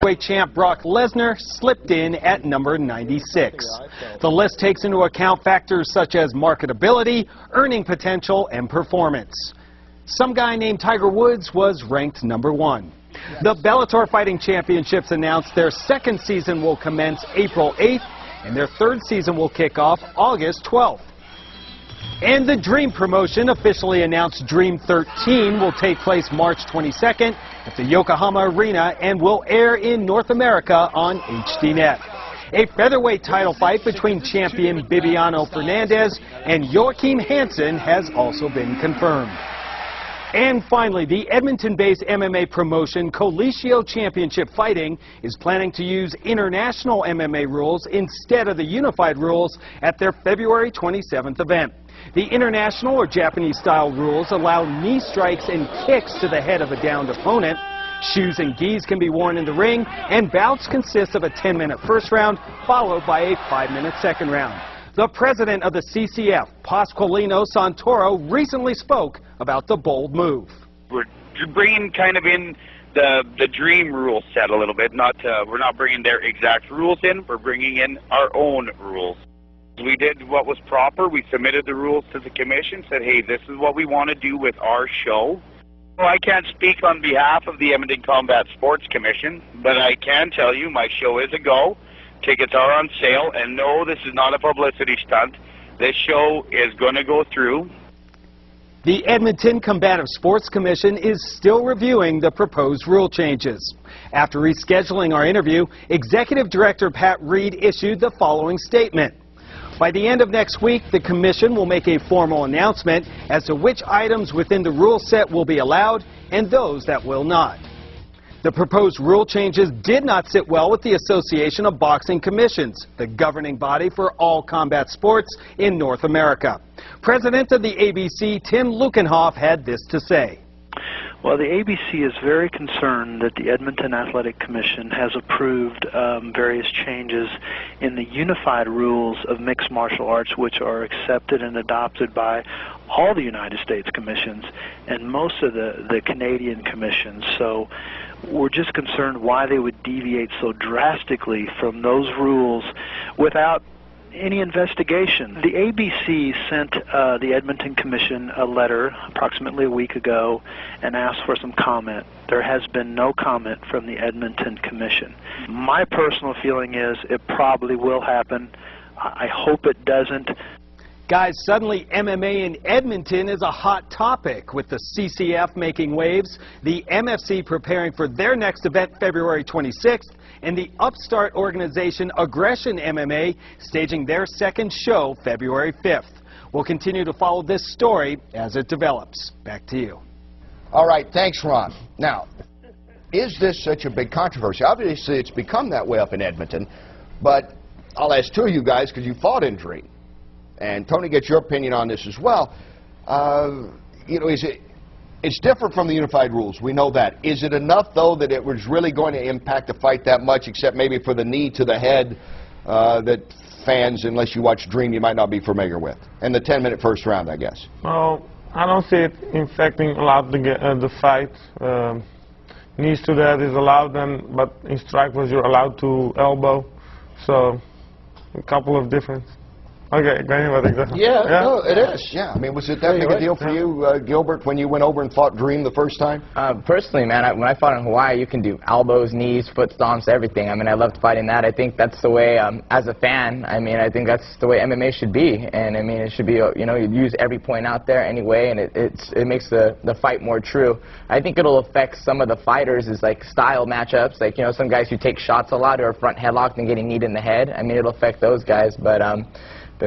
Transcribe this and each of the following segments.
champ Brock Lesnar slipped in at number 96. The list takes into account factors such as marketability, earning potential, and performance. Some guy named Tiger Woods was ranked number 1. The Bellator Fighting Championships announced their second season will commence April 8th, and their third season will kick off August 12th. And the Dream promotion officially announced Dream 13 will take place March 22nd at the Yokohama Arena and will air in North America on HDNet. A featherweight title fight between champion Bibiano Fernandez and Joachim Hansen has also been confirmed. And finally, the Edmonton-based MMA promotion Coalicio Championship Fighting is planning to use international MMA rules instead of the unified rules at their February 27th event. The international or Japanese-style rules allow knee strikes and kicks to the head of a downed opponent. Shoes and gis can be worn in the ring, and bouts consist of a 10-minute first round followed by a 5-minute second round. The president of the CCF, Pasqualino Santoro, recently spoke about the bold move. We're bringing kind of in the Dream rule set a little bit. We're not bringing their exact rules in. We're bringing in our own rules. We did what was proper. We submitted the rules to the commission, said, hey, this is what we want to do with our show. Well, I can't speak on behalf of the Edmonton Combat Sports Commission, but I can tell you my show is a go. Tickets are on sale, and no, this is not a publicity stunt. This show is going to go through. The Edmonton Combative Sports Commission is still reviewing the proposed rule changes. After rescheduling our interview, Executive Director Pat Reed issued the following statement. By the end of next week, the Commission will make a formal announcement as to which items within the rule set will be allowed and those that will not. The proposed rule changes did not sit well with the Association of Boxing Commissions, the governing body for all combat sports in North America. President of the ABC, Tim Lukenhoff, had this to say. Well, the ABC is very concerned that the Edmonton Athletic Commission has approved various changes in the unified rules of mixed martial arts, which are accepted and adopted by all the United States commissions and most of the Canadian commissions. So we're just concerned why they would deviate so drastically from those rules without any investigation. The ABC sent the Edmonton Commission a letter approximately a week ago and asked for some comment. There has been no comment from the Edmonton Commission. My personal feeling is it probably will happen. I hope it doesn't. Guys, suddenly MMA in Edmonton is a hot topic, with the CCF making waves, the MFC preparing for their next event February 26th, and the upstart organization Aggression MMA staging their second show February 5th. We'll continue to follow this story as it develops. Back to you. All right, thanks, Ron. Now, is this such a big controversy? Obviously, it's become that way up in Edmonton, but I'll ask two of you guys because you fought in Dream. And Tony, get your opinion on this as well. You know, it's different from the unified rules. We know that. Is it enough, though, that it was really going to impact the fight that much, except maybe for the knee to the head that fans, unless you watch Dream, you might not be familiar with? And the 10-minute first round, I guess. Well, I don't see it affecting a lot the fight. Knees to the head is allowed, but in strikers you're allowed to elbow. So a couple of different. Okay, go ahead. Yeah, no, it is. Yeah, I mean, was it that big a deal for you, Gilbert, when you went over and fought Dream the first time? Personally, man, when I fought in Hawaii, you can do elbows, knees, foot stomps, everything. I mean, I loved fighting that. I think that's the way, as a fan, I mean, I think that's the way MMA should be. And, I mean, it should be, you know, you use every point out there anyway, and it makes the fight more true. I think it'll affect some of the fighters as, like, style matchups. Like, you know, some guys who take shots a lot or are front headlocked and getting kneed in the head. I mean, it'll affect those guys, but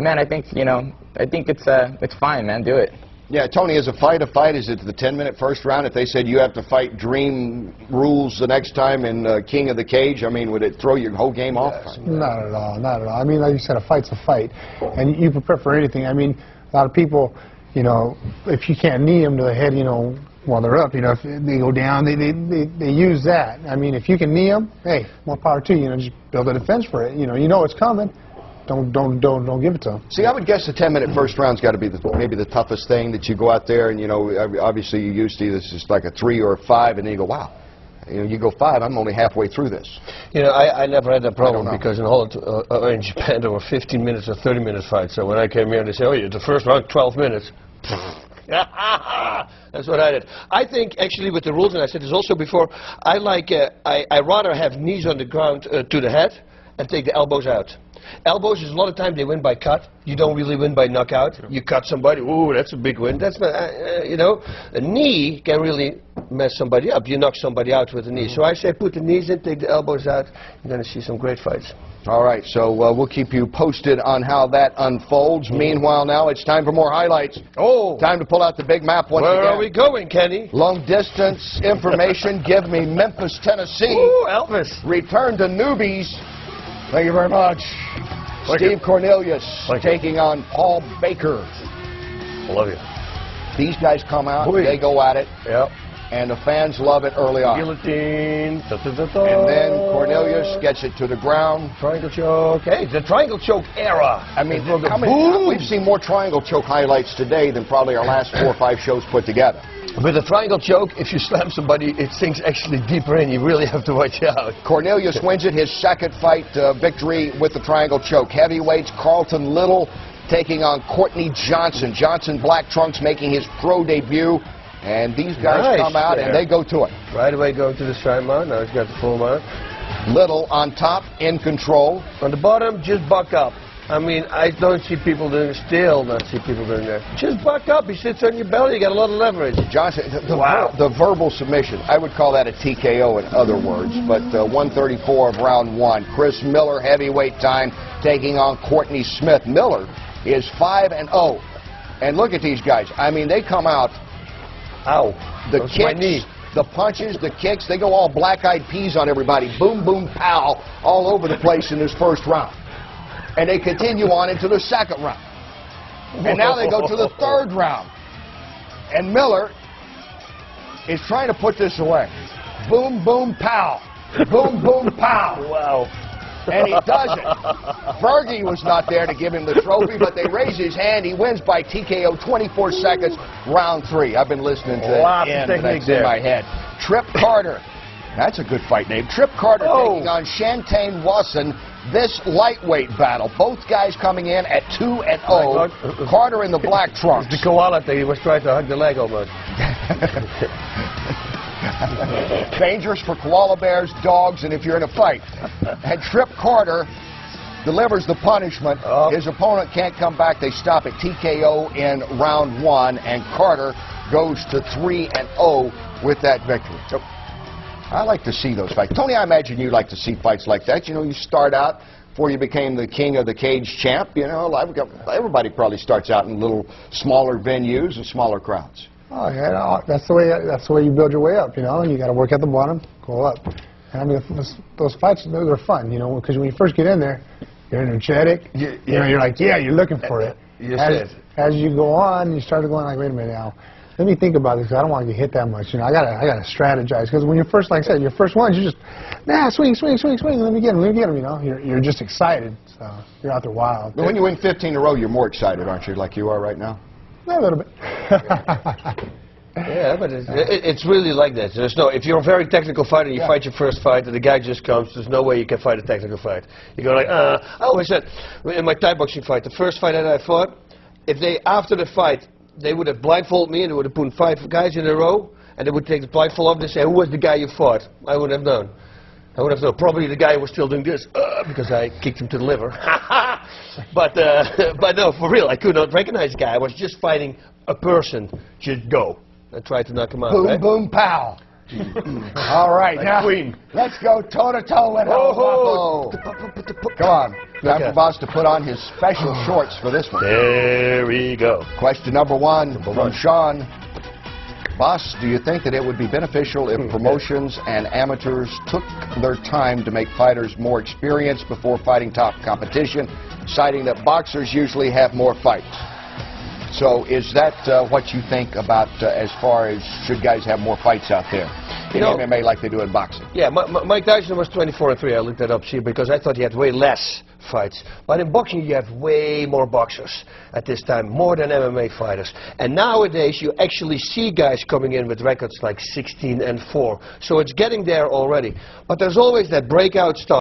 man, I think, you know, I think it's fine, man. Do it. Yeah, Tony, is a fight, is it the 10-minute first round? If they said you have to fight Dream rules the next time in King of the Cage, I mean, would it throw your whole game off? Not at all, not at all. I mean, like you said, a fight's a fight, and you prepare for anything. I mean, a lot of people, you know, if you can't knee them to the head, you know, while they're up, you know, if they go down, they use that. I mean, if you can knee them, hey, more power to you. You know, just build a defense for it. You know it's coming. Don't give it to them. See, I would guess the 10-minute first round's got to be maybe the toughest thing, that you go out there and, you know, obviously you used to this is like a 3 or a 5, and then you go, wow. You go 5, I'm only halfway through this. I never had that problem because in Holland or in Japan there were 15 minutes or 30-minute fights. So when I came here, they say, oh, yeah, the first round, 12 minutes. That's what I did. I think, actually, with the rules, and I said this also before, I rather have knees on the ground to the head and take the elbows out. Elbows is a lot of times they win by cut. You don't really win by knockout. You cut somebody, ooh, that's a big win. That's not, a knee can really mess somebody up. You knock somebody out with a knee. So I say put the knees in, take the elbows out. You're going to see some great fights. All right, so we'll keep you posted on how that unfolds. Meanwhile, now it's time for more highlights. Oh! Time to pull out the big map once again. Where are we going, Kenny? Long distance information. Give me Memphis, Tennessee. Ooh, Elvis. Return to newbies. Thank you very much. Steve Cornelius taking on Paul Baker. I love you. These guys come out, they go at it. Yep. And the fans love it early on. Guillotine. And then Cornelius gets it to the ground. Triangle choke. Hey, the triangle choke era. I mean, we've seen more triangle choke highlights today than probably our last 4 or 5 shows put together. With a triangle choke, if you slam somebody, it sinks actually deeper in. You really have to watch out. Cornelius wins it, his second fight victory with the triangle choke. Heavyweights, Carlton Little taking on Courtney Johnson. Johnson, black trunks, making his pro debut. And these guys come out and they go to it. Right away going to the side mount. Now he's got the full mount. Little on top, in control. On the bottom, just buck up. I mean, I don't see people doing it. Still not see people doing that. Just buck up. He sits on your belly. You got a lot of leverage. Johnson, the verbal submission. I would call that a TKO in other words. But 134 of round 1. Chris Miller, heavyweight time, taking on Courtney Smith. Miller is 5-0. And look at these guys. I mean, they come out. Ow. The kicks, the punches, the kicks, they go all black-eyed peas on everybody. Boom, boom, pow, all over the place in this first round. And they continue on into the second round. And now they go to the third round. And Miller is trying to put this away. Boom, boom, pow. Boom, boom, pow. Wow. And he does it. Fergie was not there to give him the trophy, but they raise his hand. He wins by TKO, 24 seconds, round 3. I've been listening to that that's in my head. Trip Carter. That's a good fight name. Trip Carter taking on Shantae Wasson. This lightweight battle. Both guys coming in at 2-0. Carter in the black trunks. The koala thing, he was trying to hug the leg almost. Dangerous for koala bears, dogs, and if you're in a fight. And Trip Carter delivers the punishment. His opponent can't come back. They stop at TKO in round 1, and Carter goes to 3-0 with that victory. So I like to see those fights. Tony, I imagine you like to see fights like that. You know, you start out before you became the king of the cage champ. You know, everybody probably starts out in little smaller venues and smaller crowds. Oh yeah, that's the way you build your way up, you know. And you got to work at the bottom, go up. And I mean, those fights, those are fun, you know, because when you first get in there, you're energetic. You know, you're like, yeah, you're looking for it. As you go on, you start going like, wait a minute now, let me think about this. I don't want to get hit that much. You know, I gotta strategize, because when you're first, like I said, your first ones, you just swing, let me get him, you know. You're just excited, so you're out there wild. But when you win 15 in a row, you're more excited, aren't you, like you are right now? A little bit. Yeah, but it's really like that. There's no, if you're a very technical fighter, you fight your first fight, and the guy just comes, there's no way you can fight a technical fight. You go like, I always said, in my Thai boxing fight, the first fight that I fought, if they, after the fight, they would have blindfolded me, and they would have put 5 guys in a row, and they would take the blindfold off and say, who was the guy you fought? I would have known. I would have known. Probably the guy was still doing this, because I kicked him to the liver. but no, for real, I could not recognize the guy. I was just fighting a person. Just go. I tried to knock him out. Boom, boom, pow. All right, now Queen. Let's go toe-to-toe with Buffalo. Come on. Time for Boss to put on his special shorts for this one. There we go. Question number 1 from Sean. Boss, do you think that it would be beneficial if promotions and amateurs took their time to make fighters more experienced before fighting top competition, citing that boxers usually have more fights? So is that what you think about as far as should guys have more fights out there in MMA like they do in boxing? Yeah, Mike Tyson was 24-3. I looked that up, see, because I thought he had way less fights. But in boxing, you have way more boxers at this time, more than MMA fighters. And nowadays, you actually see guys coming in with records like 16-4. So it's getting there already. But there's always that breakout star.